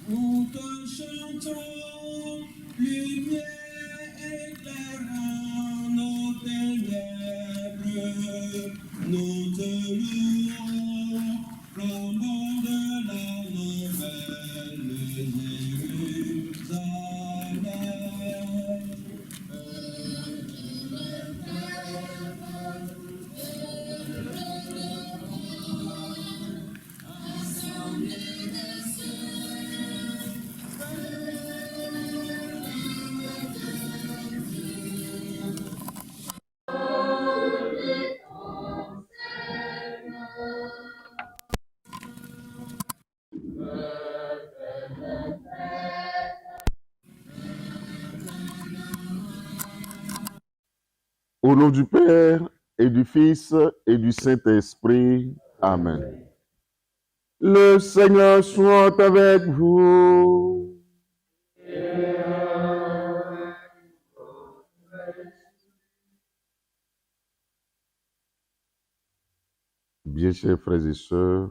Nous te chantons, lumière éclairant nos ténèbres. Nous te louons, flambeau de la nouvelle Jérusalem. Au nom du Père et du Fils et du Saint-Esprit. Amen. Le Seigneur soit avec vous. Bien chers frères et sœurs,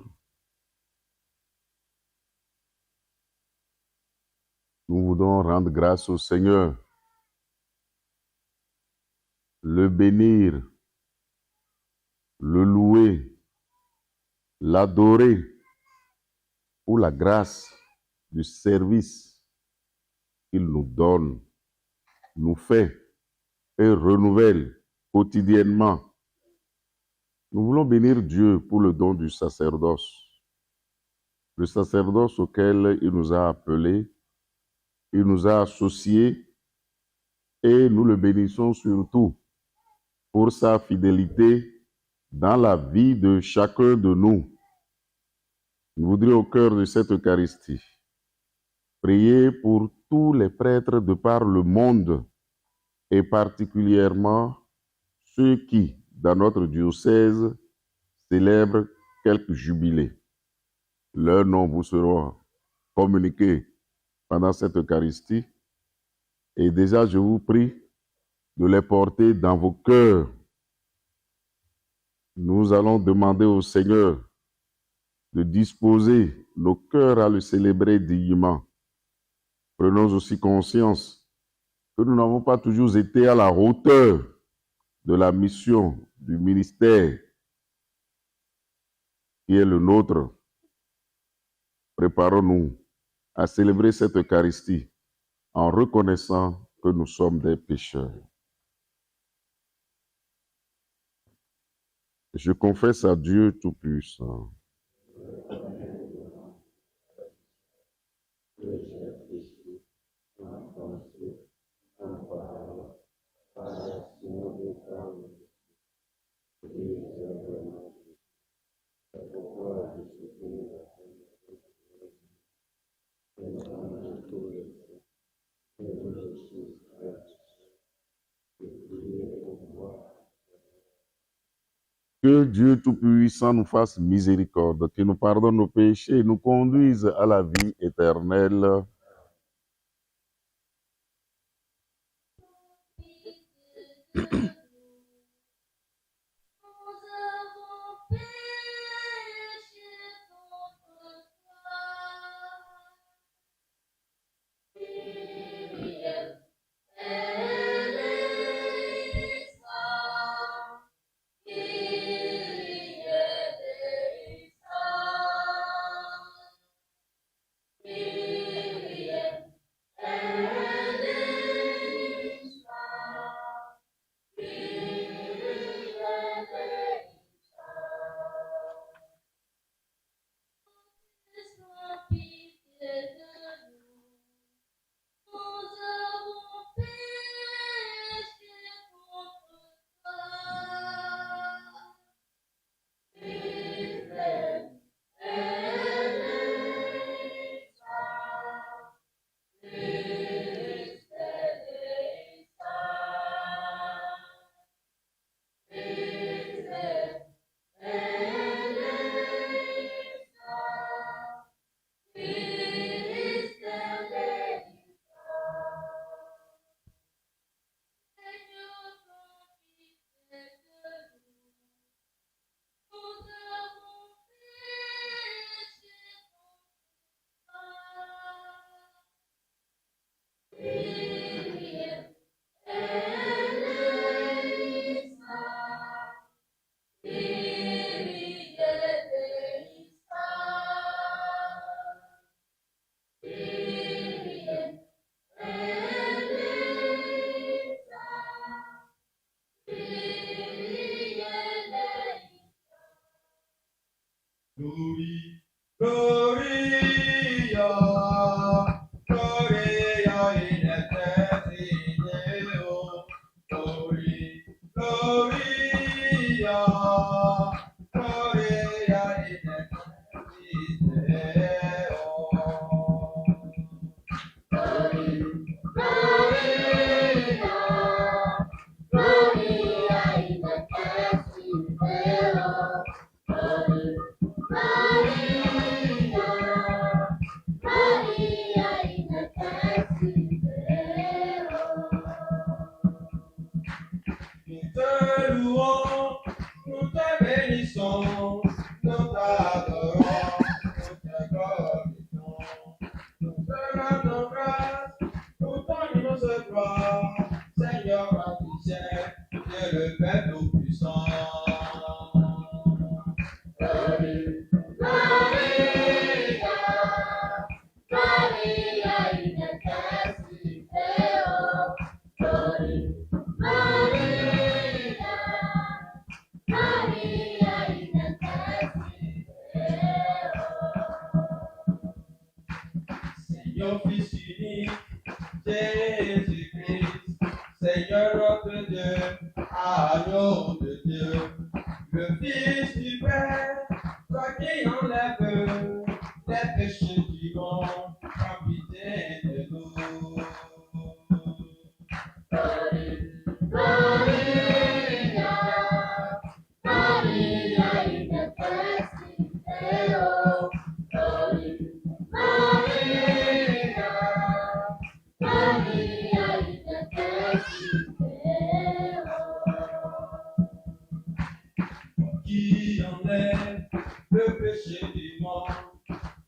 nous voulons rendre grâce au Seigneur, le bénir, le louer, l'adorer pour la grâce du service qu'il nous donne, nous fait et renouvelle quotidiennement. Nous voulons bénir Dieu pour le don du sacerdoce. Le sacerdoce auquel il nous a appelés, il nous a associés et nous le bénissons surtout pour sa fidélité dans la vie de chacun de nous. Nous voudrions au cœur de cette Eucharistie prier pour tous les prêtres de par le monde et particulièrement ceux qui, dans notre diocèse, célèbrent quelques jubilés. Leurs noms vous seront communiqués pendant cette Eucharistie et déjà je vous prie de les porter dans vos cœurs. Nous allons demander au Seigneur de disposer nos cœurs à le célébrer dignement. Prenons aussi conscience que nous n'avons pas toujours été à la hauteur de la mission, du ministère qui est le nôtre. Préparons-nous à célébrer cette Eucharistie en reconnaissant que nous sommes des pécheurs. Je confesse à Dieu Tout-Puissant. Que Dieu Tout-Puissant nous fasse miséricorde, qu'il nous pardonne nos péchés et nous conduise à la vie éternelle. Glory, Gloria, Gloria in eternity, Deo. Glory, Gloria, Gloria in eternity, Deo. Glory, Gloria, Gloria in eternity, Deo. Glory, Maria, Maria in eternity, Deo. Nous te louons, nous te bénissons, nous t'adorons, nous te glorifions, nous te rendons grâce pour ton immense gloire, Seigneur magicien, Dieu le Père Tout-Puissant. Glory, Maria, Maria in eternity, Deo. Glory, Maria, Maria in eternity, Deo. Seigneur Fils unique, Jésus-Christ, Seigneur notre Dieu, agneau de Dieu, le Fils du Père, toi qui enlèves les péchés du monde, prends pitié de nous. Glory, Maria, Maria in eternity, Deo. Glory, Maria, Maria in eternity, Deo. Qui enlève le péché du monde,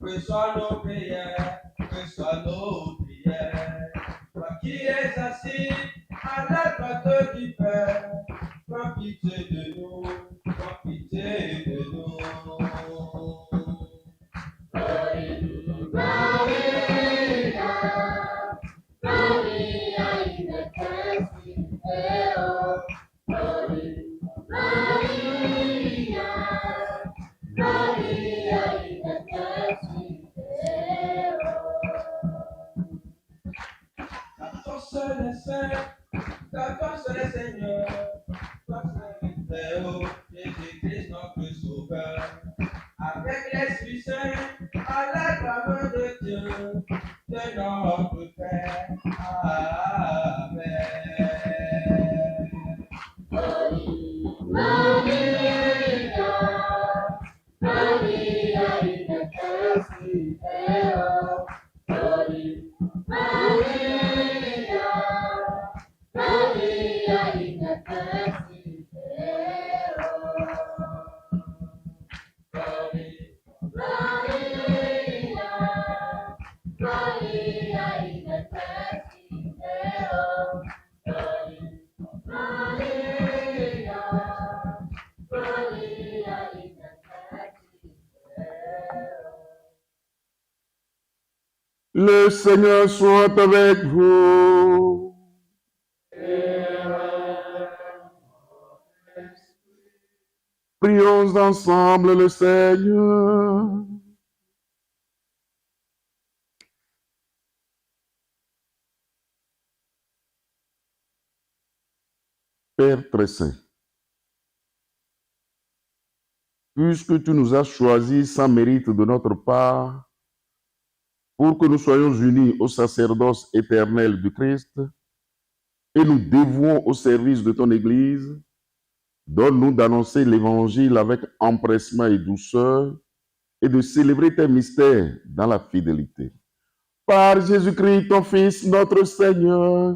que soient nos prières, que soient nos prières. Toi qui es assis à la droite du Père, prends pitié de nous, prends pitié de nous. Glory, Maria, Maria in eternity, Deo. Glory, Maria, Maria in eternity, Deo. Toi seul est saint, toi seul est Seigneur, toi seul est Deo, Jésus-Christ notre Sauveur. Avec l'Esprit Saint, à la gloire de Dieu, de notre Père. Amen. Glory, Maria, Maria in eternity, Deo. Glory, Maria, Maria in eternity. Le Seigneur soit avec vous. Prions ensemble le Seigneur. Père très saint, puisque tu nous as choisis sans mérite de notre part, pour que nous soyons unis au sacerdoce éternel du Christ, et nous dévouons au service de ton Église, donne-nous d'annoncer l'Évangile avec empressement et douceur, et de célébrer tes mystères dans la fidélité. Par Jésus-Christ, ton Fils, notre Seigneur,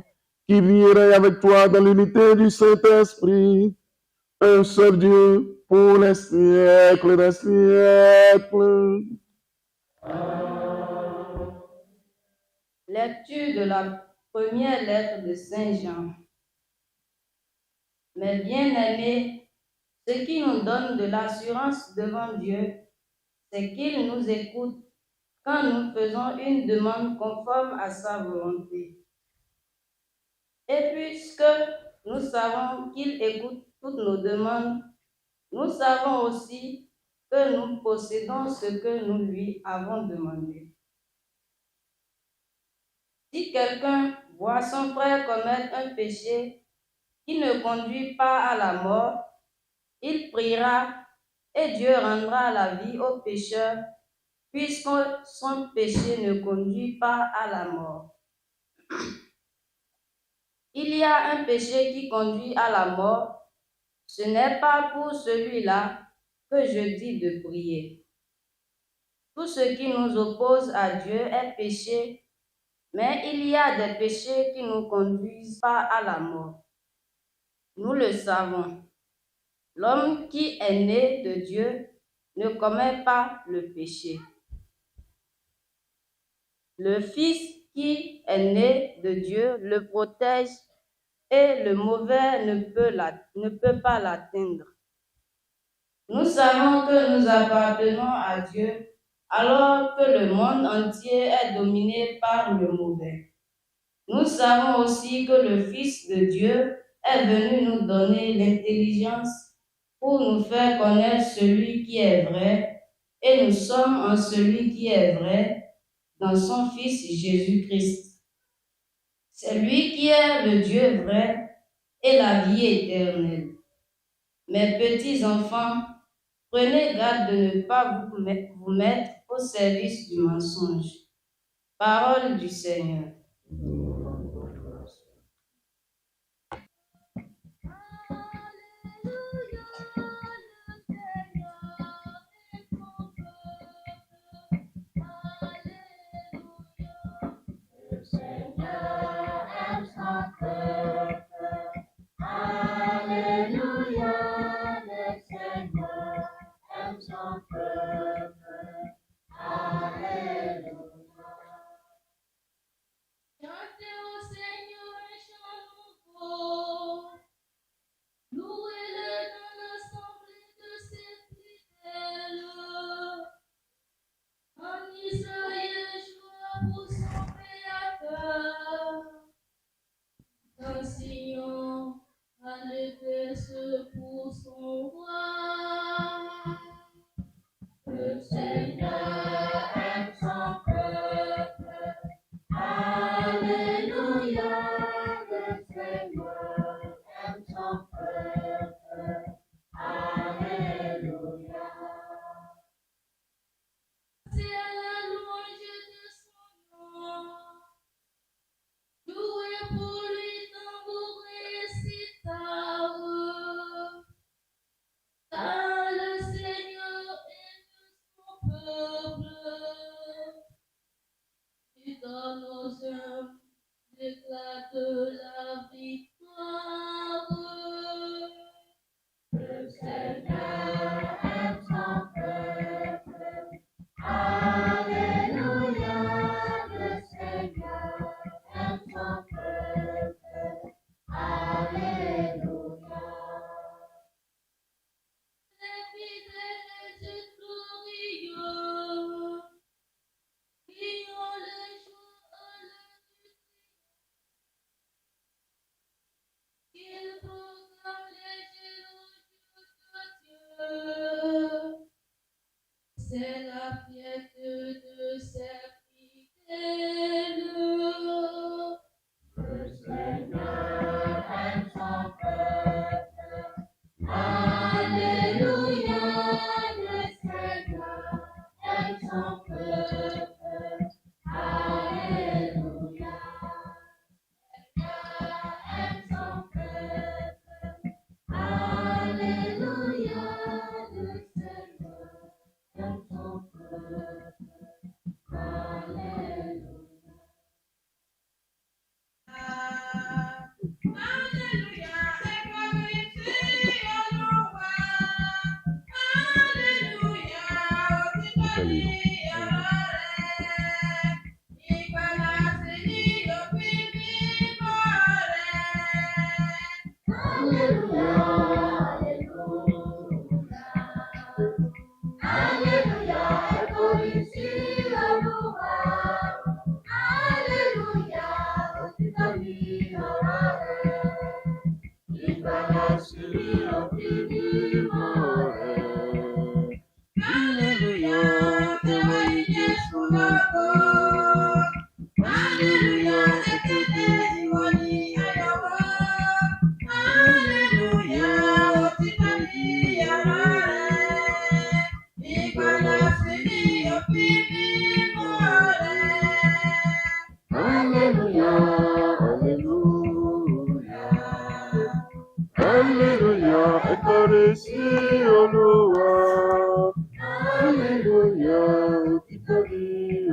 qui vierait avec toi dans l'unité du Saint-Esprit, un seul Dieu, pour les siècles des siècles. Lecture de la première lettre de Saint Jean. Mes bien-aimés, ce qui nous donne de l'assurance devant Dieu, c'est qu'il nous écoute quand nous faisons une demande conforme à sa volonté. Et puisque nous savons qu'il écoute toutes nos demandes, nous savons aussi que nous possédons ce que nous lui avons demandé. Si quelqu'un voit son frère commettre un péché qui ne conduit pas à la mort, il priera et Dieu rendra la vie au pécheur, puisque son péché ne conduit pas à la mort. Il y a un péché qui conduit à la mort. Ce n'est pas pour celui-là que je dis de prier. Tout ce qui nous oppose à Dieu est péché, mais il y a des péchés qui ne conduisent pas à la mort. Nous le savons. L'homme qui est né de Dieu ne commet pas le péché. Le Fils qui est né de Dieu le protège et le mauvais ne peut pas l'atteindre. Nous savons que nous appartenons à Dieu alors que le monde entier est dominé par le mauvais. Nous savons aussi que le Fils de Dieu est venu nous donner l'intelligence pour nous faire connaître celui qui est vrai, et nous sommes en celui qui est vrai, dans son Fils Jésus-Christ. C'est lui qui est le Dieu vrai et la vie éternelle. Mes petits enfants, prenez garde de ne pas vous mettre au service du mensonge. Parole du Seigneur.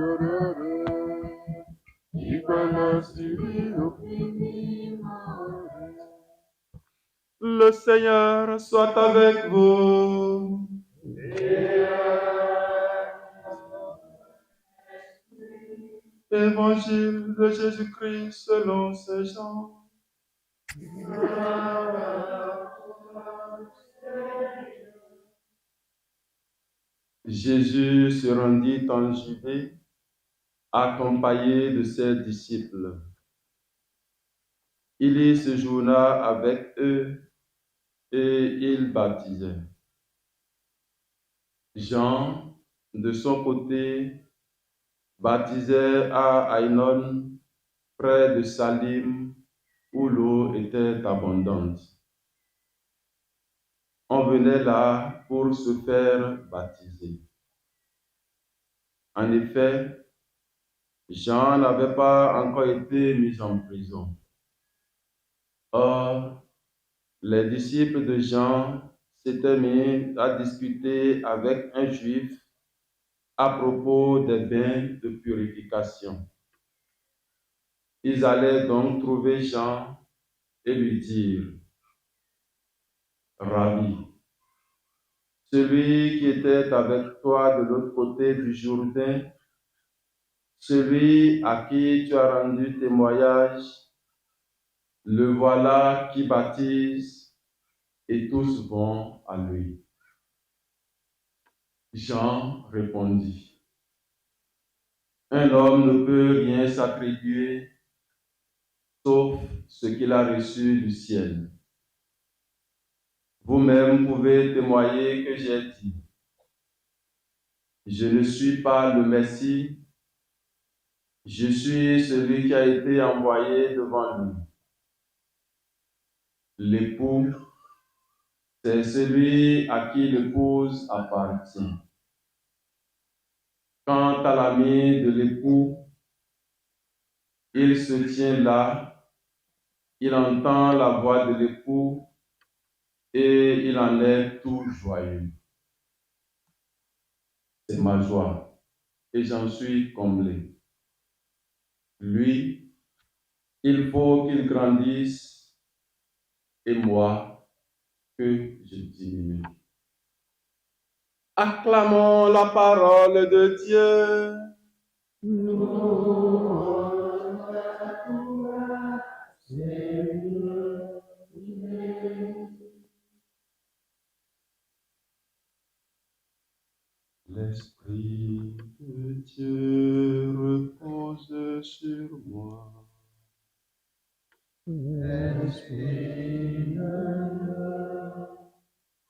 honoré, qui connaissent Le Seigneur soit avec vous. Évangile de Jésus-Christ selon Saint Jean. Jésus se rendit en Judée, accompagné de ses disciples. Il y séjourna avec eux et il baptisait. Jean, de son côté, baptisait à Ainon, près de Salim, où l'eau était abondante. On venait là pour se faire baptiser. En effet, Jean n'avait pas encore été mis en prison. Or, les disciples de Jean s'étaient mis à discuter avec un juif à propos des bains de purification. Ils allaient donc trouver Jean et lui dire: Rabbi, celui qui était avec toi de l'autre côté du Jourdain, celui à qui tu as rendu témoignage, le voilà qui baptise et tous vont à lui. Jean répondit: Un homme ne peut rien s'attribuer sauf ce qu'il a reçu du ciel. Vous-même pouvez témoigner que j'ai dit: Je ne suis pas le Messie, je suis celui qui a été envoyé devant lui. L'époux, c'est celui à qui l'épouse appartient. Quant à l'ami de l'époux, il se tient là, il entend la voix de l'époux et il en est tout joyeux. C'est ma joie et j'en suis comblé. Lui, il faut qu'il grandisse et moi que je diminue. Acclamons la parole de Dieu. L'Esprit de Dieu repose sur moi. L'Esprit de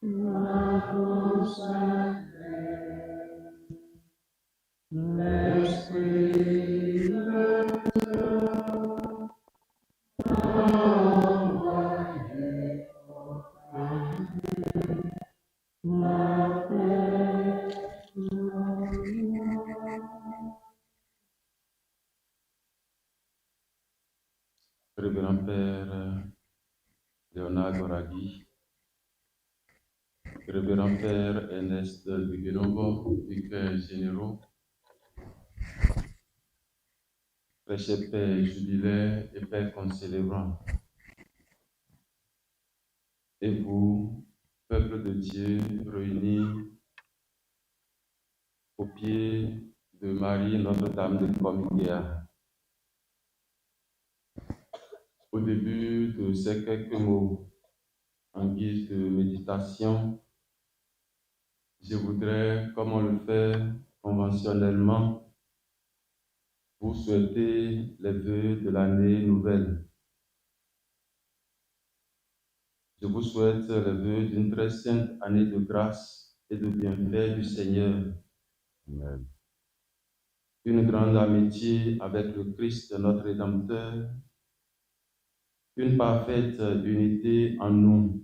Dieu m'a consacré. L'Esprit de Dieu m'a envoyé ma paix. Révérend Père Léonard Goraghi, Révérend Père Ernest Biguenobo, vicaire généraux, Prêcher Père jubilaire et Père concélébrant, et vous, peuple de Dieu réunis au pied de Marie Notre-Dame de Comitéa. Au début de ces quelques mots, en guise de méditation, je voudrais, comme on le fait conventionnellement, vous souhaiter les vœux de l'année nouvelle. Je vous souhaite les vœux d'une très sainte année de grâce et de bienfait du Seigneur. Amen. Une grande amitié avec le Christ, notre Rédempteur, une parfaite unité en nous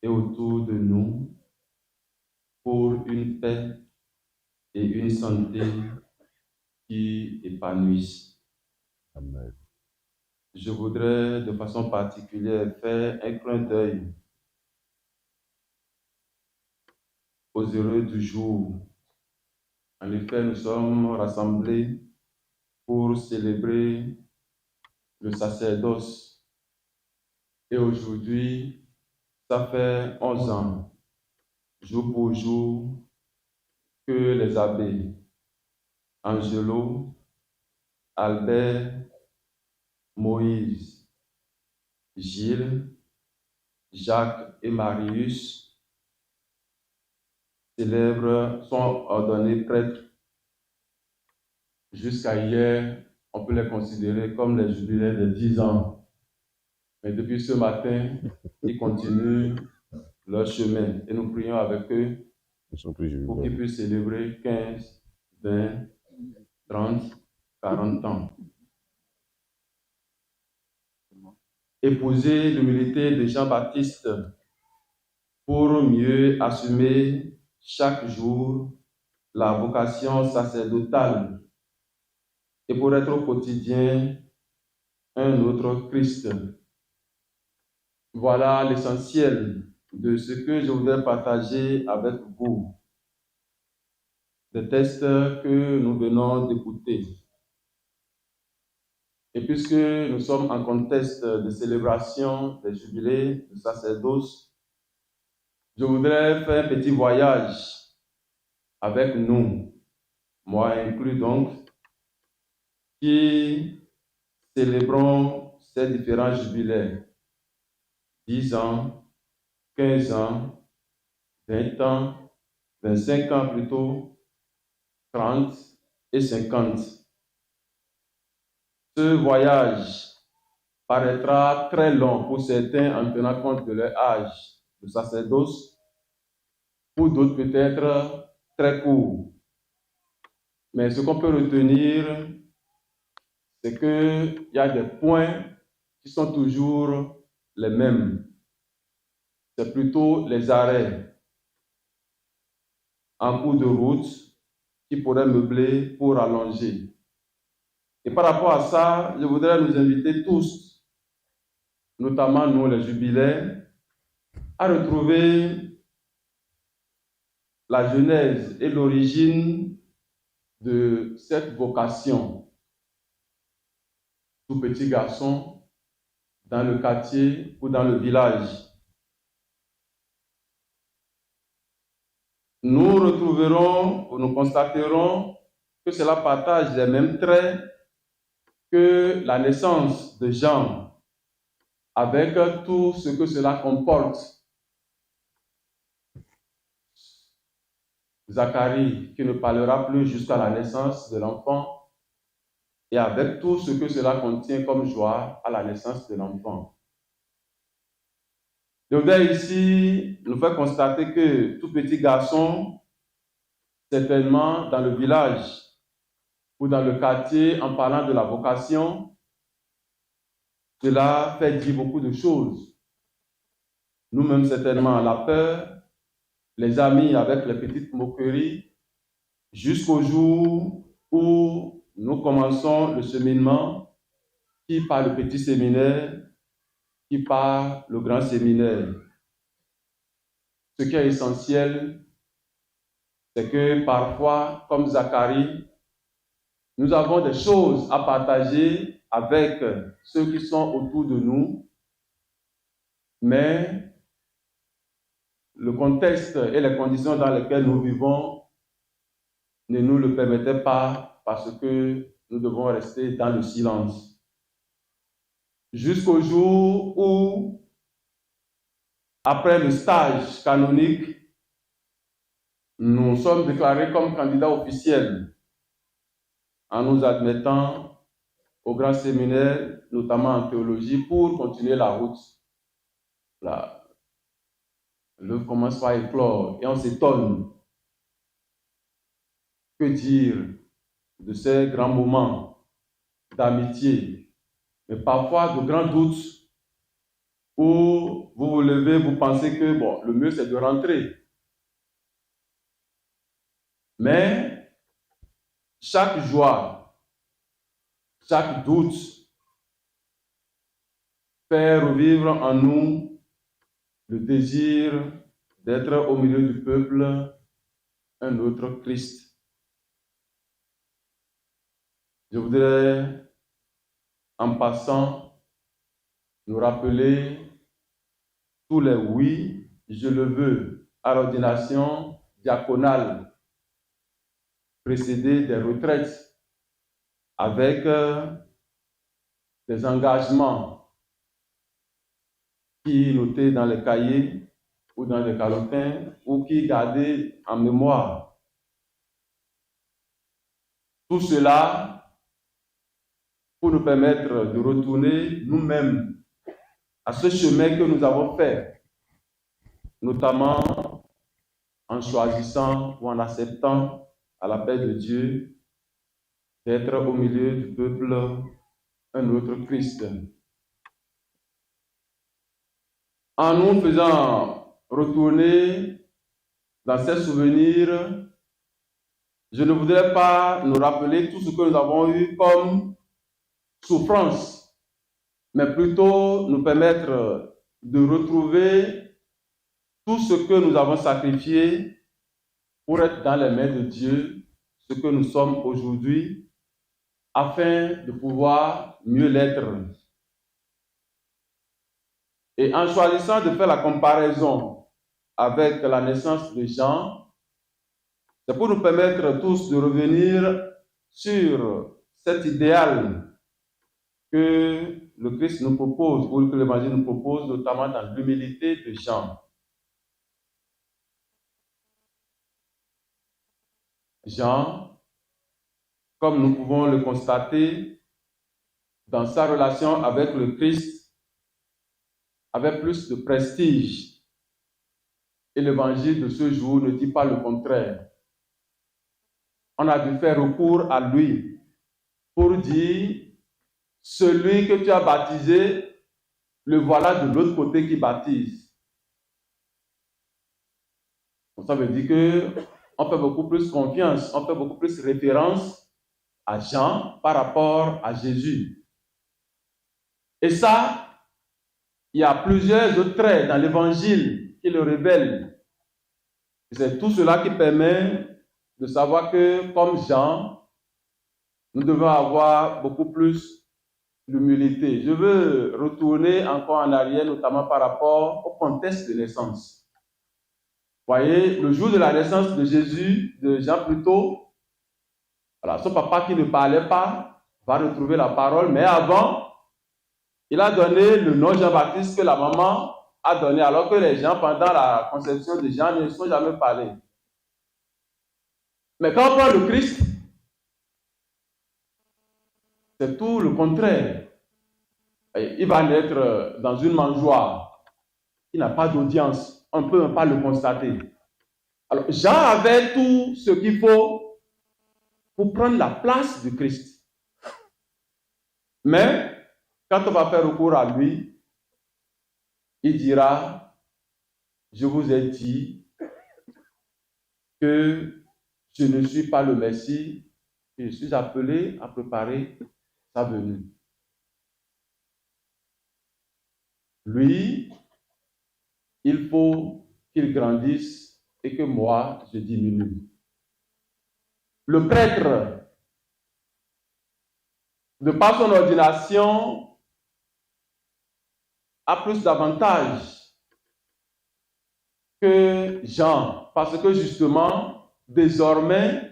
et autour de nous pour une paix et une santé qui épanouissent. Amen. Je voudrais de façon particulière faire un clin d'œil aux heureux du jour En effet, nous sommes rassemblés pour célébrer le sacerdoce. Et aujourd'hui, ça fait 11 ans, jour pour jour, que les abbés Angelo, Albert, Moïse, Gilles, Jacques et Marius sont ordonnés prêtres. Jusqu'à hier, on peut les considérer comme les jubilés de 10 ans. Mais depuis ce matin, ils continuent leur chemin et nous prions avec eux pour qu'ils puissent célébrer 15, 20, 30, 40 ans. Épouser l'humilité de Jean-Baptiste pour mieux assumer chaque jour la vocation sacerdotale et pour être au quotidien un autre Christ. Voilà l'essentiel de ce que je voudrais partager avec vous. Des textes que nous venons d'écouter. Et puisque nous sommes en contexte de célébration des jubilés de sacerdoce, je voudrais faire un petit voyage avec nous, moi inclus donc, qui célébrons ces différents jubilés. 10 ans, 15 ans, 20 ans, 25 ans plutôt, 30 et 50. Ce voyage paraîtra très long pour certains en tenant compte de leur âge de sacerdoce, pour d'autres peut-être très court. Mais ce qu'on peut retenir, c'est qu'il y a des points qui sont toujours les mêmes. C'est plutôt les arrêts en cours de route qui pourraient meubler pour allonger. Et par rapport à ça, je voudrais nous inviter tous, notamment nous les jubilés, à retrouver la genèse et l'origine de cette vocation. Tout petit garçon dans le quartier ou dans le village. Nous retrouverons ou nous constaterons que cela partage les mêmes traits que la naissance de Jean, avec tout ce que cela comporte. Zacharie, qui ne parlera plus jusqu'à la naissance de l'enfant, et avec tout ce que cela contient comme joie à la naissance de l'enfant. Je voudrais ici nous faire constater que tout petit garçon, certainement dans le village ou dans le quartier, en parlant de la vocation, cela fait dire beaucoup de choses. Nous-mêmes, certainement, la peur, les amis avec les petites moqueries, jusqu'au jour où nous commençons le cheminement, qui par le petit séminaire, qui par le grand séminaire. Ce qui est essentiel, c'est que parfois, comme Zacharie, nous avons des choses à partager avec ceux qui sont autour de nous, mais le contexte et les conditions dans lesquelles nous vivons ne nous le permettaient pas parce que nous devons rester dans le silence. Jusqu'au jour où, après le stage canonique, nous sommes déclarés comme candidats officiels en nous admettant au grand séminaire, notamment en théologie, pour continuer la route. L'œuvre commence par éclore et on s'étonne. Que dire de ces grands moments d'amitié, mais parfois de grands doutes où vous vous levez, vous pensez que bon, le mieux c'est de rentrer. Mais chaque joie, chaque doute fait revivre en nous le désir d'être au milieu du peuple un autre Christ. Je voudrais, en passant, nous rappeler tous les oui, je le veux, à l'ordination diaconale précédée des retraites avec des engagements qui notaient dans les cahiers ou dans les calotins ou qui gardaient en mémoire. Tout cela pour nous permettre de retourner nous-mêmes à ce chemin que nous avons fait, notamment en choisissant ou en acceptant à la paix de Dieu d'être au milieu du peuple un autre Christ. En nous faisant retourner dans ces souvenirs, je ne voudrais pas nous rappeler tout ce que nous avons eu comme souffrance, mais plutôt nous permettre de retrouver tout ce que nous avons sacrifié pour être dans les mains de Dieu, ce que nous sommes aujourd'hui, afin de pouvoir mieux l'être. Et en choisissant de faire la comparaison avec la naissance de Jean, c'est pour nous permettre tous de revenir sur cet idéal que le Christ nous propose, ou que l'Évangile nous propose, notamment dans l'humilité de Jean. Jean, comme nous pouvons le constater, dans sa relation avec le Christ, avait plus de prestige. Et l'Évangile de ce jour ne dit pas le contraire. On a dû faire recours à lui pour dire, celui que tu as baptisé, le voilà de l'autre côté qui baptise. Donc ça veut dire qu'on fait beaucoup plus confiance, on fait beaucoup plus référence à Jean par rapport à Jésus. Et ça, il y a plusieurs autres traits dans l'Évangile qui le révèlent. Et c'est tout cela qui permet de savoir que, comme Jean, nous devons avoir beaucoup plus d'humilité. Je veux retourner encore en arrière, notamment par rapport au contexte de naissance. Vous voyez, le jour de la naissance de Jésus, de Jean plutôt, voilà, son papa qui ne parlait pas va retrouver la parole, mais avant, il a donné le nom Jean-Baptiste que la maman a donné, alors que les gens, pendant la conception de Jean, ne sont jamais parlé. Mais quand on parle de Christ, c'est tout le contraire. Il va naître dans une mangeoire. Il n'a pas d'audience. On ne peut pas le constater. Alors, Jean avait tout ce qu'il faut pour prendre la place du Christ. Mais, quand on va faire recours à lui, il dira, je vous ai dit que je ne suis pas le Messie, et je suis appelé à préparer sa venue. Lui, il faut qu'il grandisse et que moi, je diminue. Le prêtre, de par son ordination, a plus d'avantages que Jean, parce que justement, désormais,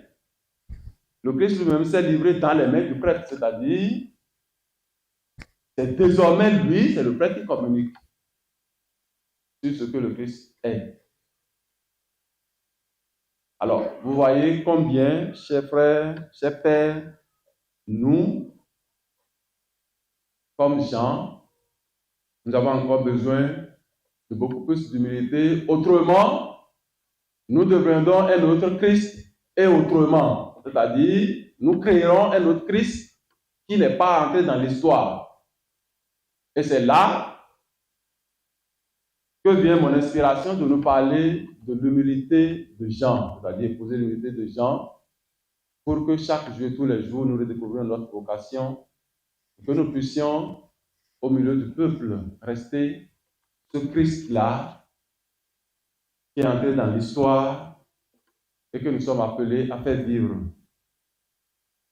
le Christ lui-même s'est livré dans les mains du prêtre, c'est-à-dire, c'est désormais lui, c'est le prêtre qui communique sur ce que le Christ est. Alors, vous voyez combien, chers frères, chers pères, nous, comme Jean, nous avons encore besoin de beaucoup plus d'humilité. Autrement, nous deviendrons un autre Christ et autrement. C'est-à-dire, nous créerons un autre Christ qui n'est pas entré dans l'histoire. Et c'est là que vient mon inspiration de nous parler de l'humilité de Jean, c'est-à-dire épouser l'humilité de Jean, pour que chaque jour, tous les jours, nous redécouvrions notre vocation, que nous puissions, au milieu du peuple, rester ce Christ-là qui est entré dans l'histoire et que nous sommes appelés à faire vivre.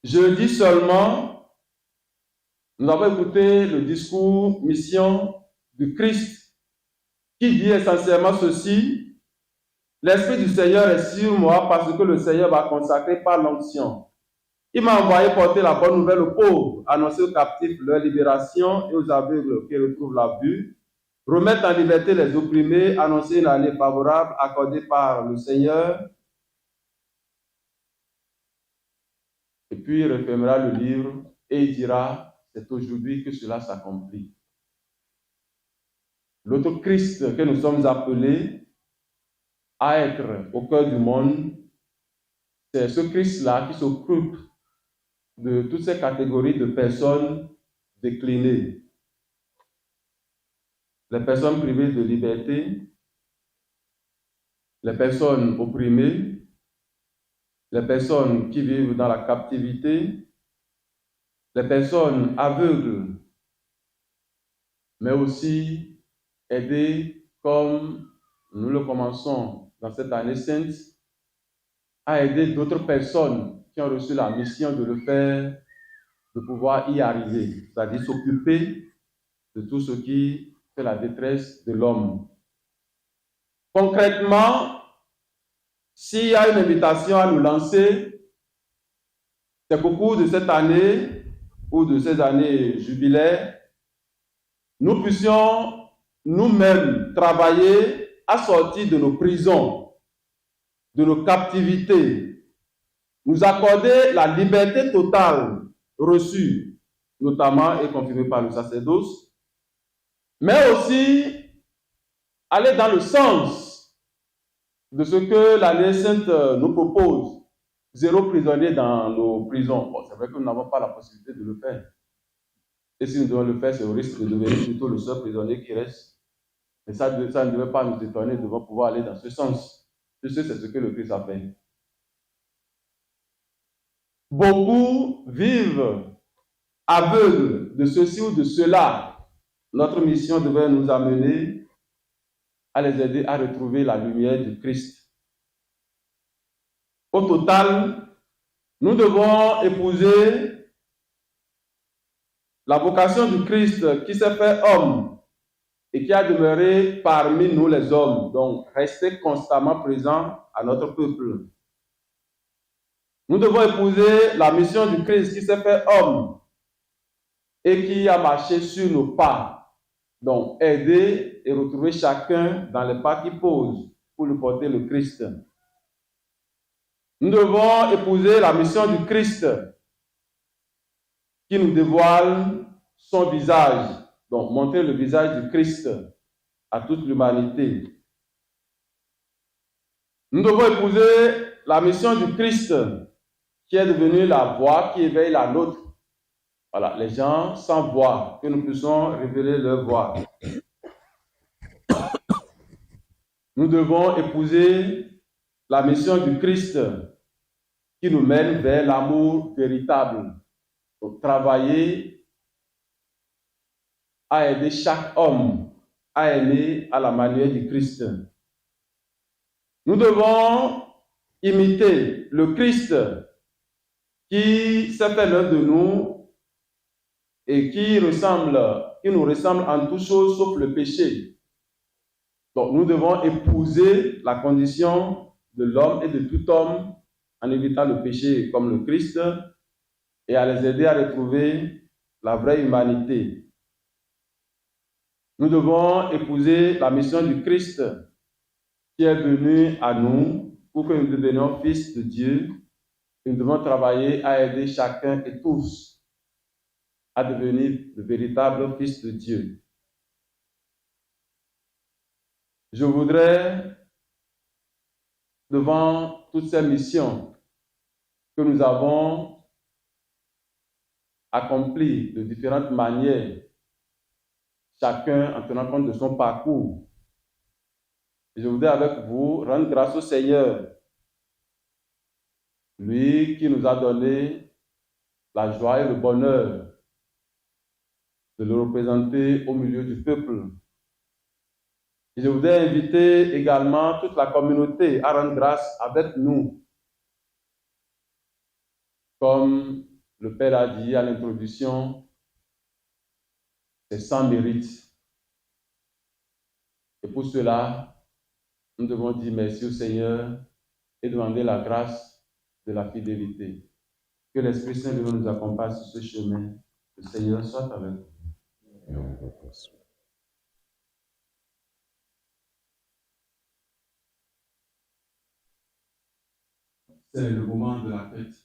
Jeudi seulement, nous avons écouté le discours mission du Christ qui dit essentiellement ceci: l'Esprit du Seigneur est sur moi parce que le Seigneur m'a consacré par l'onction. Il m'a envoyé porter la bonne nouvelle aux pauvres, annoncer aux captifs leur libération et aux aveugles qui retrouvent la vue, remettre en liberté les opprimés, annoncer une année favorable accordée par le Seigneur. Et puis il refermera le livre et il dira: c'est aujourd'hui que cela s'accomplit. L'autre Christ que nous sommes appelés à être au cœur du monde, c'est ce Christ-là qui s'occupe de toutes ces catégories de personnes déclinées. Les personnes privées de liberté, les personnes opprimées, les personnes qui vivent dans la captivité, les personnes aveugles, mais aussi aider, comme nous le commençons dans cette année sainte, à aider d'autres personnes qui ont reçu la mission de le faire, de pouvoir y arriver, c'est-à-dire s'occuper de tout ce qui fait la détresse de l'homme. Concrètement, s'il y a une invitation à nous lancer, c'est qu'au cours de cette année ou de ces années jubilaires, nous puissions nous-mêmes travailler à sortir de nos prisons, de nos captivités, nous accorder la liberté totale reçue, notamment et confirmée par le sacerdoce, mais aussi aller dans le sens de ce que l'année sainte nous propose. 0 prisonnier dans nos prisons. Bon, c'est vrai que nous n'avons pas la possibilité de le faire. Et si nous devons le faire, c'est au risque de devenir plutôt le seul prisonnier qui reste. Mais ça ne devait pas nous étonner, nous devons pouvoir aller dans ce sens. Je sais, c'est ce que le Christ a fait. Beaucoup vivent aveugles de ceci ou de cela. Notre mission devait nous amener à les aider à retrouver la lumière du Christ. Au total, nous devons épouser la vocation du Christ qui s'est fait homme et qui a demeuré parmi nous les hommes, donc rester constamment présent à notre peuple. Nous devons épouser la mission du Christ qui s'est fait homme et qui a marché sur nos pas, donc aider et retrouver chacun dans les pas qu'il pose pour lui porter le Christ. Nous devons épouser la mission du Christ qui nous dévoile son visage, donc montrer le visage du Christ à toute l'humanité. Nous devons épouser la mission du Christ qui est devenue la voix qui éveille la nôtre. Voilà, les gens sans voix, que nous puissions révéler leur voix. Nous devons épouser la mission du Christ qui nous mène vers l'amour véritable. Donc, travailler à aider chaque homme à aimer à la manière du Christ. Nous devons imiter le Christ qui s'est fait l'un de nous et qui nous ressemble en toutes choses sauf le péché. Donc, nous devons épouser la condition de l'homme et de tout homme en évitant le péché comme le Christ et à les aider à retrouver la vraie humanité. Nous devons épouser la mission du Christ qui est venu à nous pour que nous devenions fils de Dieu. Nous devons travailler à aider chacun et tous à devenir de véritables fils de Dieu. Je voudrais, devant toutes ces missions que nous avons accomplies de différentes manières, chacun en tenant compte de son parcours, je voudrais avec vous rendre grâce au Seigneur, lui qui nous a donné la joie et le bonheur de le représenter au milieu du peuple. Et je voudrais inviter également toute la communauté à rendre grâce avec nous, comme le Père a dit à l'introduction, c'est sans mérite. Et pour cela, nous devons dire merci au Seigneur et demander la grâce de la fidélité. Que l'Esprit Saint de nous accompagne sur ce chemin. Le Seigneur soit avec nous. C'est le moment de la fête.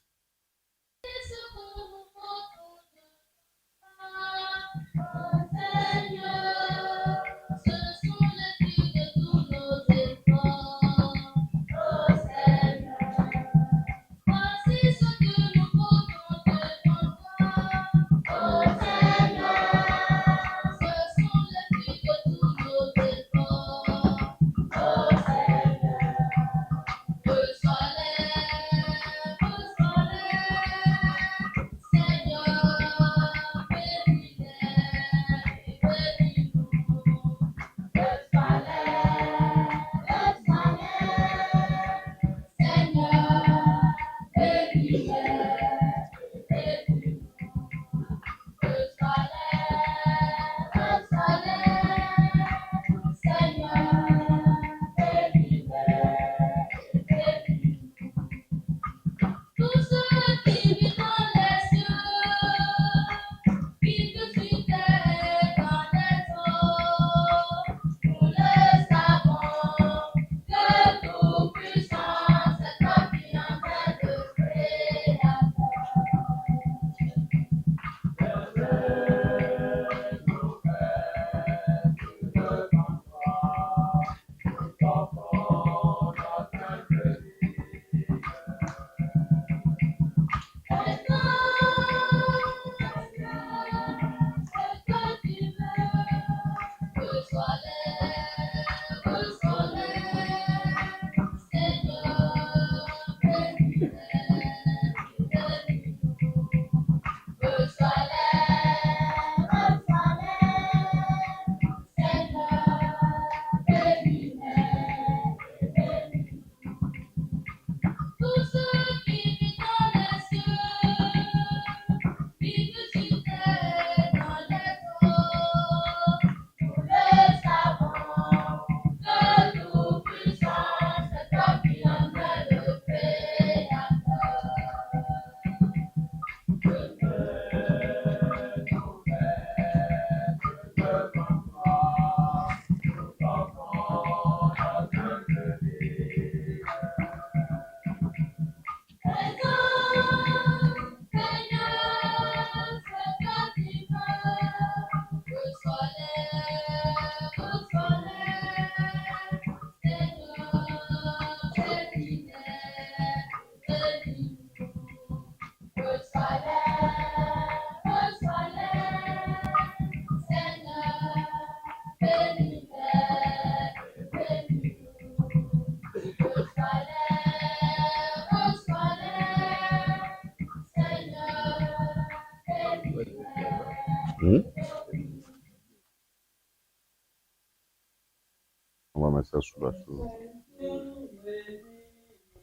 On va mettre ça sous la chose.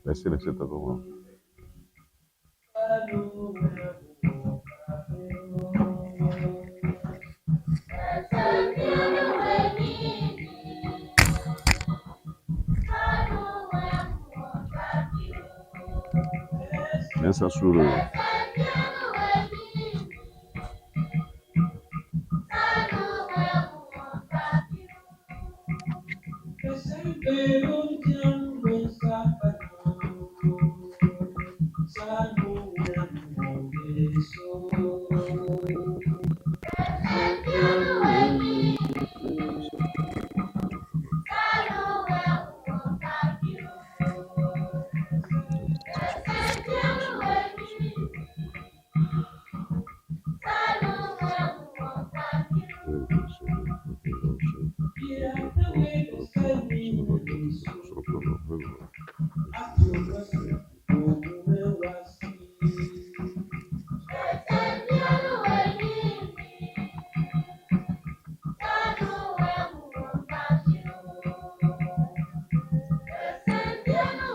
Laissez à toi. Mets ça sur le...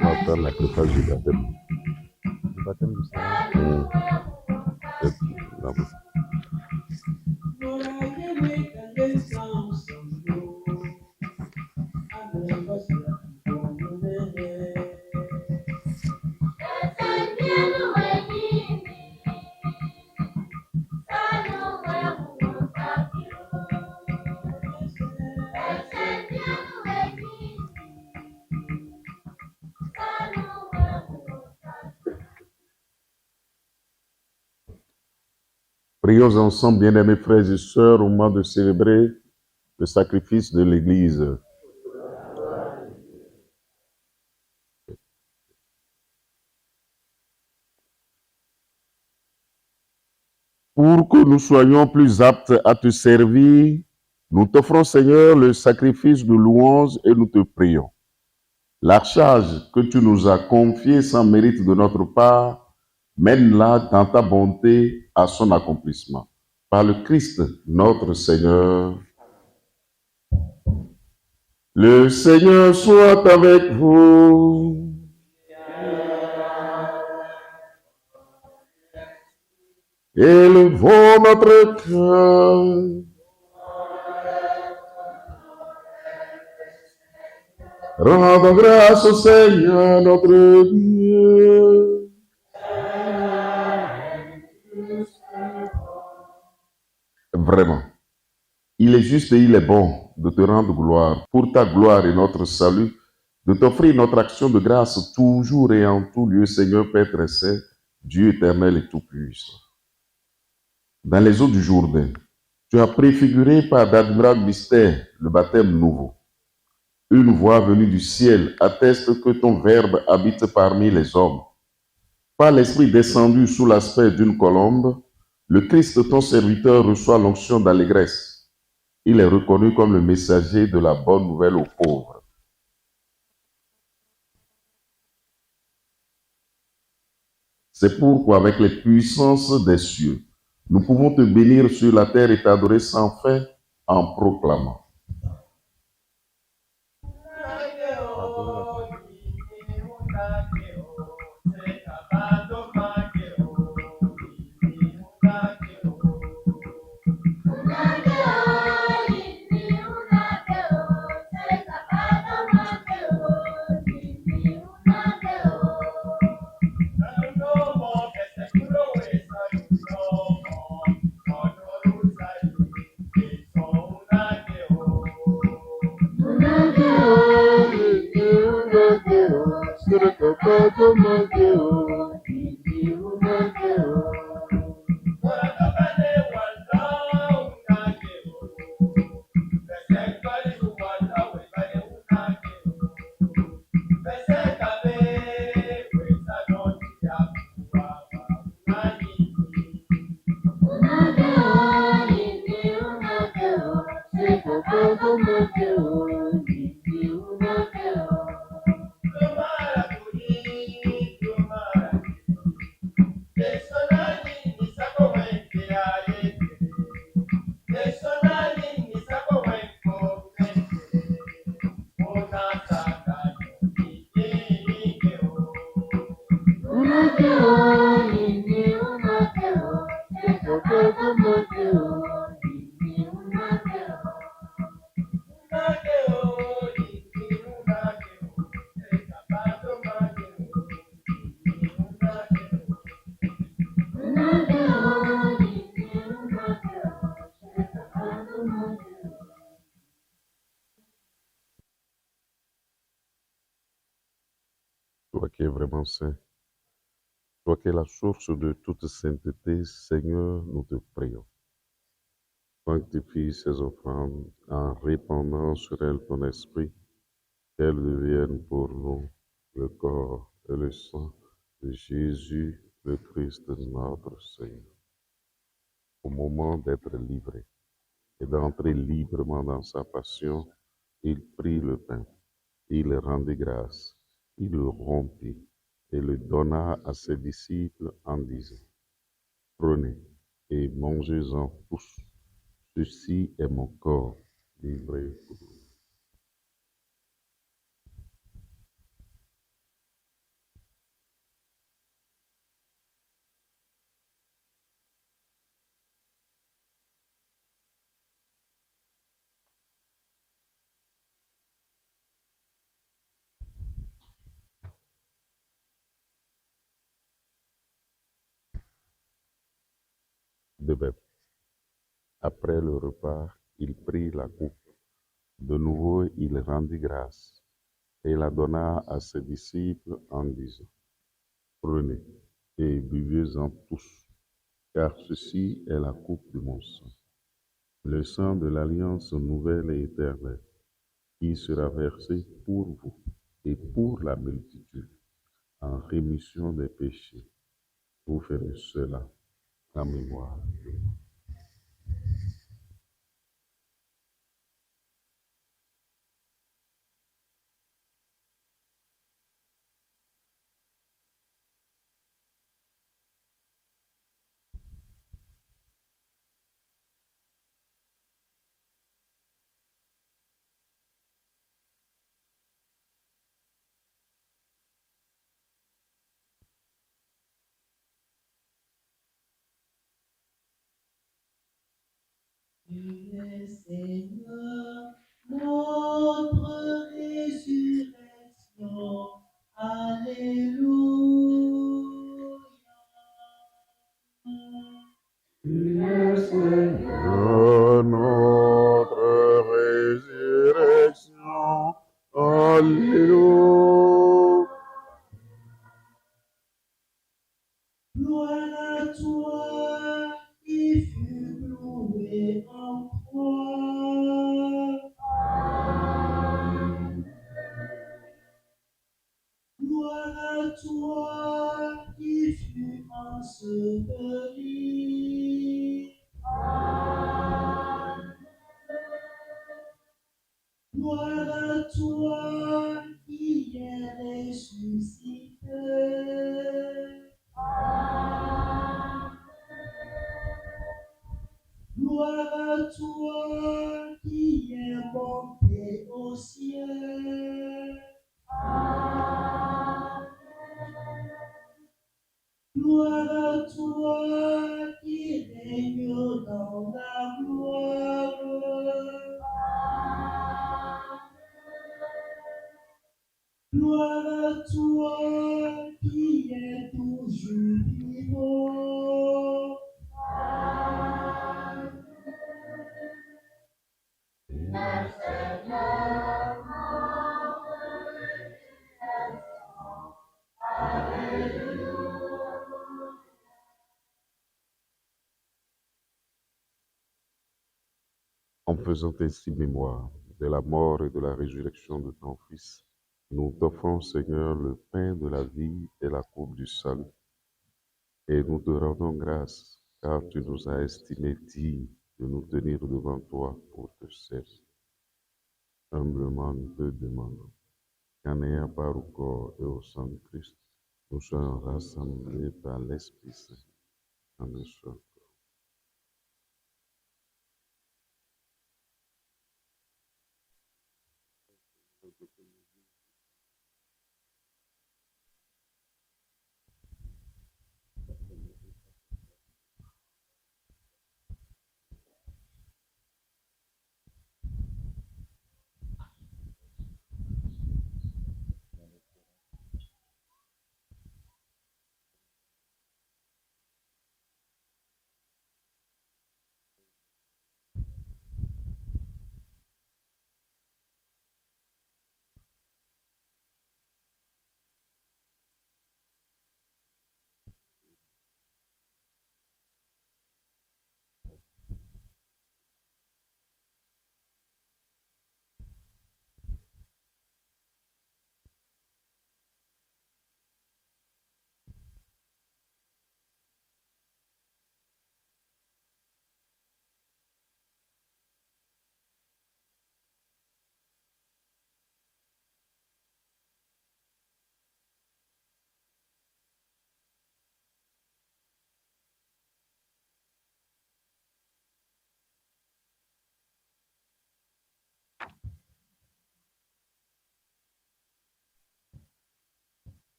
On va faire la préface du baptême. Le baptême du Seigneur. Prions ensemble, bien-aimés frères et sœurs, au moment de célébrer le sacrifice de l'Église. Pour que nous soyons plus aptes à te servir, nous t'offrons, Seigneur, le sacrifice de louange et nous te prions. La charge que tu nous as confiée sans mérite de notre part, mène-la dans ta bonté à son accomplissement. Par le Christ, notre Seigneur. Le Seigneur soit avec vous. Élevons notre cœur. Rendons grâce au Seigneur notre Dieu. Vraiment, il est juste et il est bon de te rendre gloire pour ta gloire et notre salut, de t'offrir notre action de grâce toujours et en tout lieu, Seigneur Père très saint, Dieu éternel et tout-puissant. Dans les eaux du Jourdain, tu as préfiguré par d'admirables mystères le baptême nouveau. Une voix venue du ciel atteste que ton Verbe habite parmi les hommes. Par l'Esprit descendu sous l'aspect d'une colombe, le Christ, ton serviteur, reçoit l'onction d'allégresse. Il est reconnu comme le messager de la bonne nouvelle aux pauvres. C'est pourquoi, avec les puissances des cieux, nous pouvons te bénir sur la terre et t'adorer sans fin en proclamant. Toi qui es vraiment saint, toi qui es la source de toute sainteté, Seigneur, nous te prions. Sanctifie ces offrandes en répandant sur elles ton esprit, qu'elles deviennent pour nous le corps et le sang de Jésus, le Christ, notre Seigneur. Au moment d'être livré et d'entrer librement dans sa passion, il prit le pain, il rendit grâce, il le rompit et le donna à ses disciples en disant, « Prenez et mangez-en tous, ceci est mon corps livré pour vous. » De même, après le repas, il prit la coupe. De nouveau, il rendit grâce et la donna à ses disciples en disant, « Prenez et buvez-en tous. car ceci est la coupe de mon sang, le sang de l'alliance nouvelle et éternelle, qui sera versé pour vous et pour la multitude, en rémission des péchés. Vous ferez cela en mémoire de moi. Tu es Seigneur, notre résurrection. Alléluia. Tu es Seigneur, notre résurrection. Alléluia. Gloire à toi qui fut cloué en croix. Gloire à toi qui fut enseveli. Gloire à toi qui est ressuscité. Gloire à toi qui est monté au ciel. Gloire à toi qui règne dans la gloire. Gloire à toi qui est toujours vivant. En faisant ainsi mémoire de la mort et de la résurrection de ton Fils, nous t'offrons, Seigneur, le pain de la vie et la coupe du salut. Et nous te rendons grâce, car tu nous as estimés dignes de nous tenir devant toi pour te servir. Humblement, nous te demandons qu'en ayant part au corps et au sang de Christ, nous soyons rassemblés par l'Esprit Saint en un seul corps.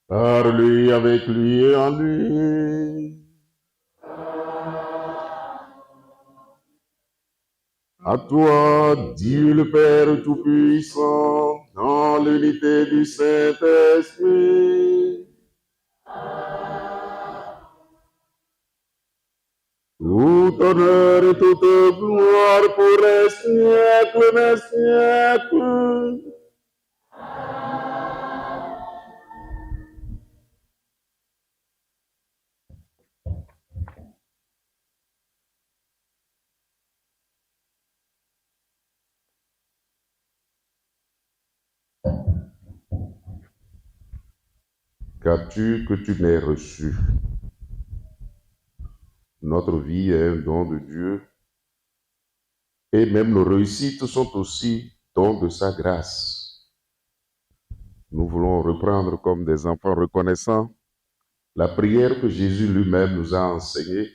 Par lui, avec lui et en lui. À toi, Dieu le Père Tout-Puissant, dans l'unité du Saint-Esprit, tout honneur et toute gloire pour les siècles des siècles. Qu'as-tu que tu n'aies reçu? Notre vie est un don de Dieu et même nos réussites sont aussi dons de sa grâce. Nous voulons reprendre comme des enfants reconnaissants la prière que Jésus lui-même nous a enseignée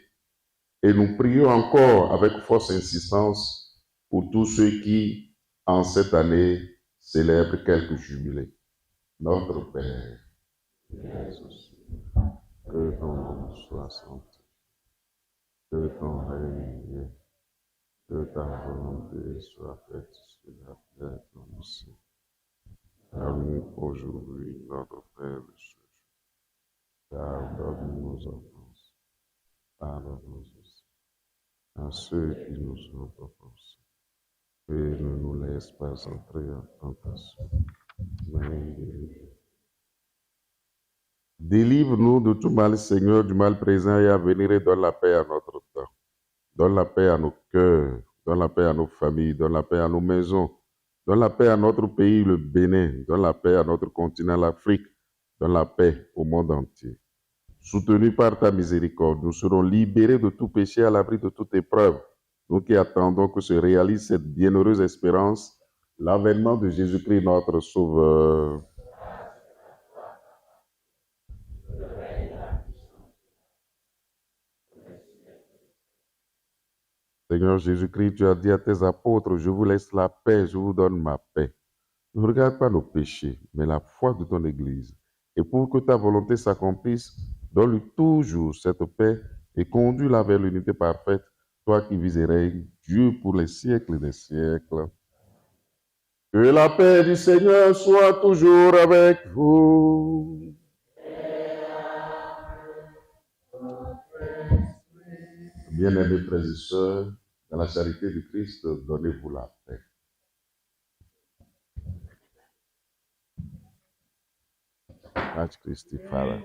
et nous prions encore avec force insistance pour tous ceux qui, en cette année, célèbrent quelques jubilés. Notre Père, que ton nom soit sanctifié, que ton règne vienne, que ta volonté soit faite sur la terre comme au ciel. Donne-nous aujourd'hui notre pain de ce jour. Pardonne nos offenses, pardonne-nous aussi à ceux qui nous ont offensés. Et ne nous laisse pas entrer en tentation. Mais délivre-nous de tout mal, Seigneur, du mal présent et à venir, et donne la paix à notre temps. Donne la paix à nos cœurs, donne la paix à nos familles, donne la paix à nos maisons, donne la paix à notre pays, le Bénin, donne la paix à notre continent, l'Afrique, donne la paix au monde entier. Soutenus par ta miséricorde, nous serons libérés de tout péché, à l'abri de toute épreuve. Nous qui attendons que se réalise cette bienheureuse espérance, l'avènement de Jésus-Christ, notre Sauveur. Seigneur Jésus-Christ, tu as dit à tes apôtres, je vous laisse la paix, je vous donne ma paix. Ne regarde pas nos péchés, mais la foi de ton Église. Et pour que ta volonté s'accomplisse, donne-lui toujours cette paix et conduis-la vers l'unité parfaite, toi qui vis et règnes, Dieu pour les siècles des siècles. Que la paix du Seigneur soit toujours avec vous. Bien-aimés frères et sœurs, dans la charité du Christ, donnez-vous la paix. Pace Christi, Father.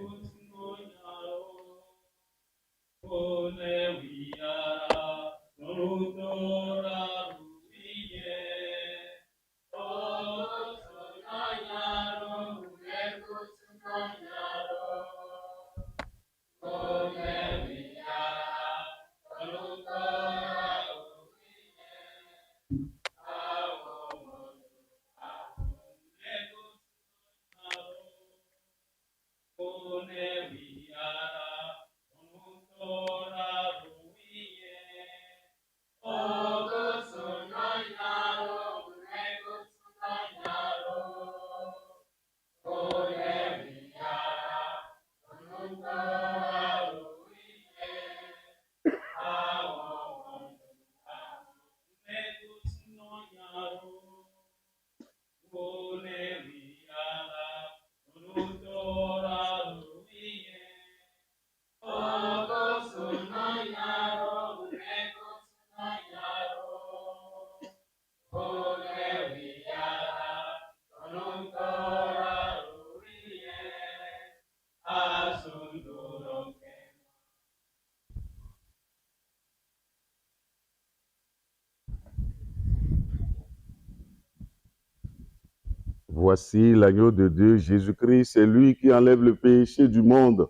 Voici l'agneau de Dieu, Jésus-Christ, c'est lui qui enlève le péché du monde.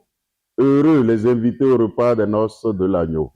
Heureux les invités au repas des noces de l'agneau.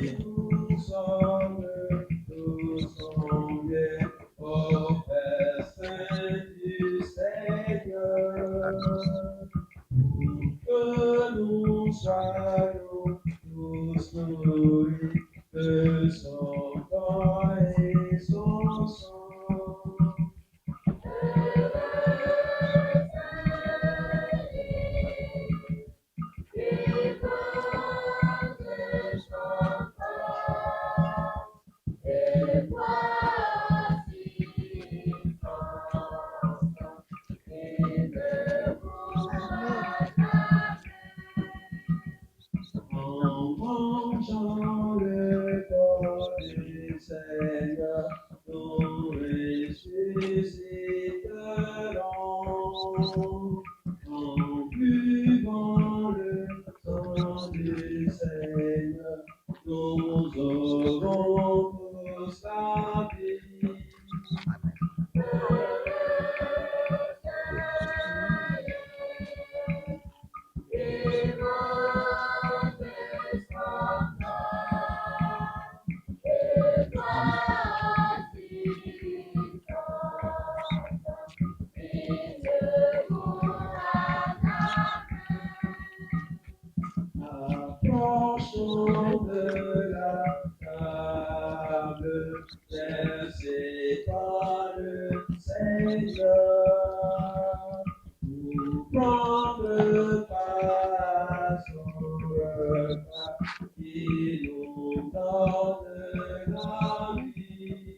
Nous sommes tous conviés au festin du Seigneur, que nous soyons tous nourris de son corps et son sang. En mangeant le corps du Seigneur, nous ressusciterons. En buvant le sang du Seigneur, nous aurons tous la vie. Approchons de la table, versée par le Seigneur, pour prendre part à son repas qui nous donne la vie.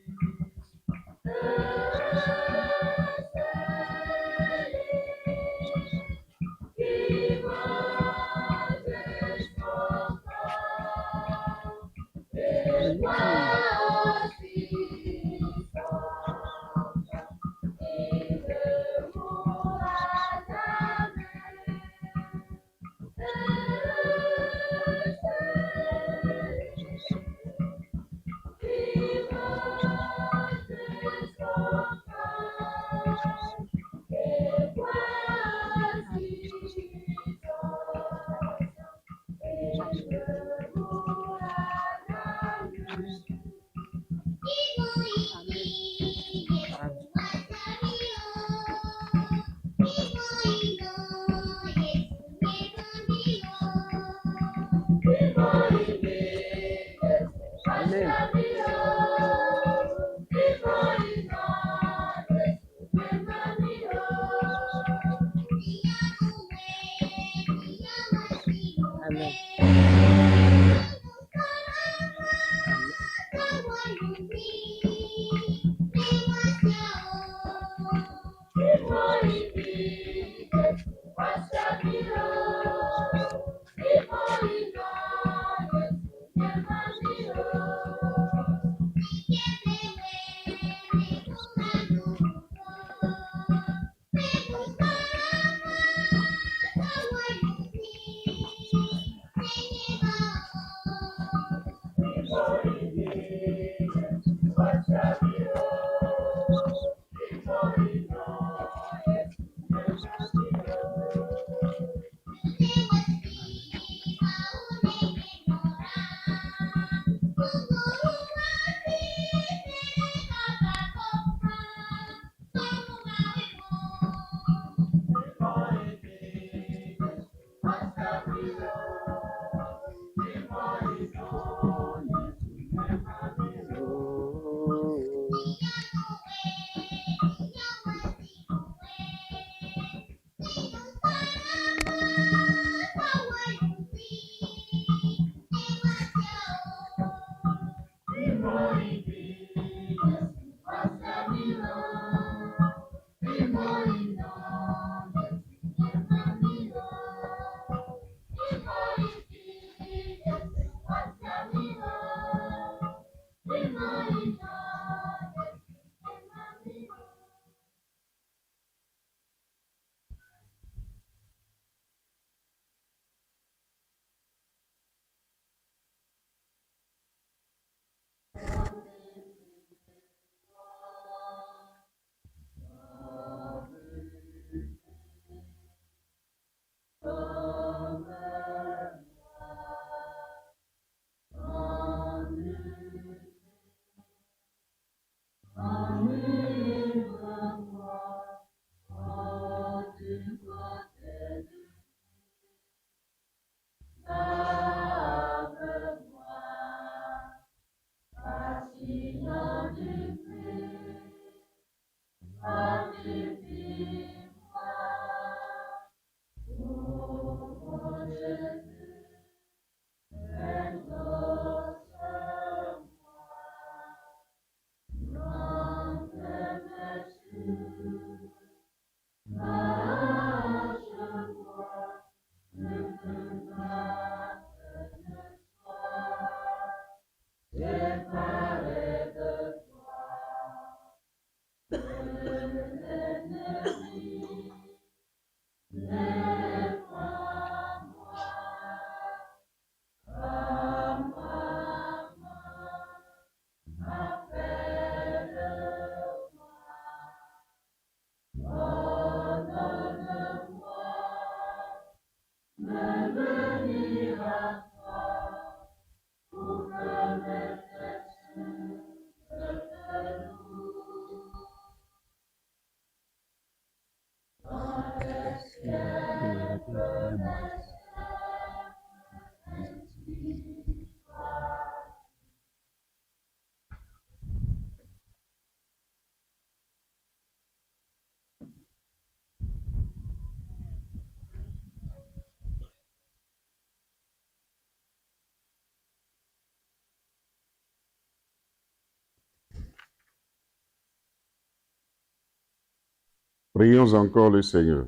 Prions encore le Seigneur.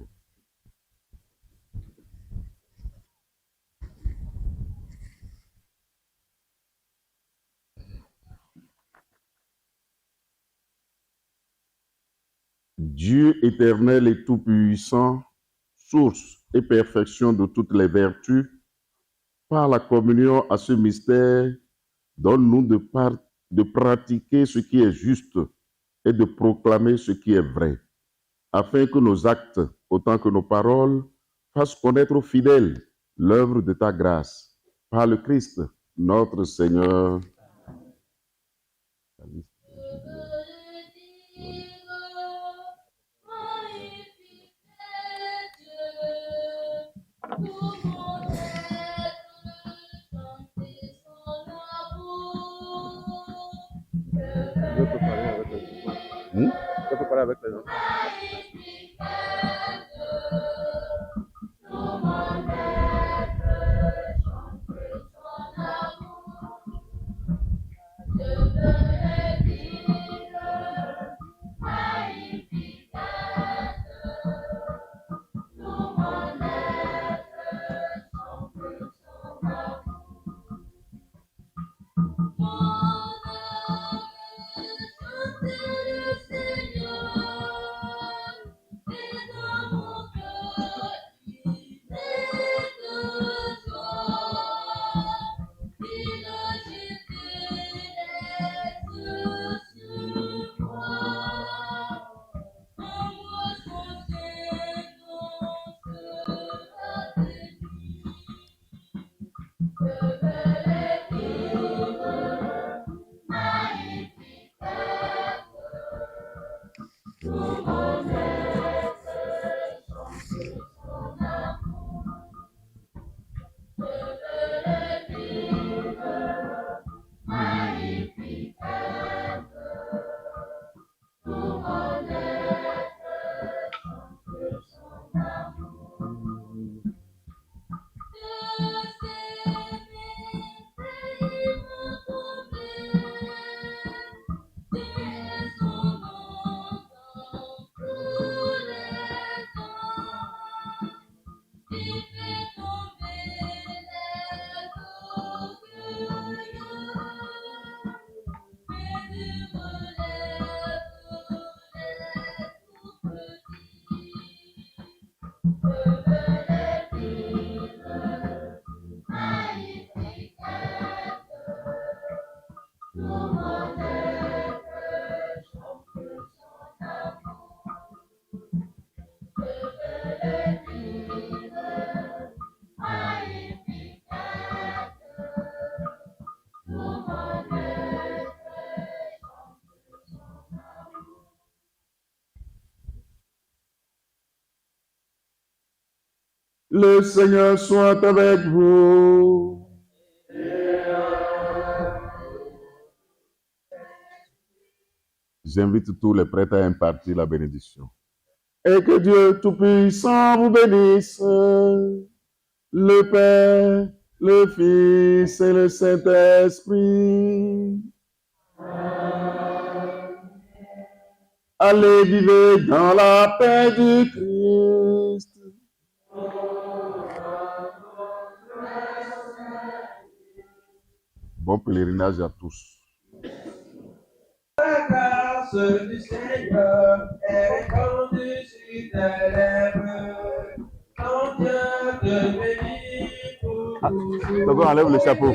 Dieu éternel et tout-puissant, source et perfection de toutes les vertus, par la communion à ce mystère, donne-nous de pratiquer ce qui est juste et de proclamer ce qui est vrai, afin que nos actes, autant que nos paroles, fassent connaître aux fidèles l'œuvre de ta grâce, par le Christ, notre Seigneur. Je peux parler avec les enfants. Je peux parler avec les enfants. Le Seigneur soit avec vous. J'invite tous les prêtres à impartir la bénédiction. Et que Dieu Tout-Puissant vous bénisse, le Père, le Fils et le Saint-Esprit. Allez, vivez dans la paix du Christ. Bon pèlerinage à tous. La grâce du Seigneur est répandue sur tes lèvres. Quand Dieu te bénit pour D'abord, enlève le chapeau.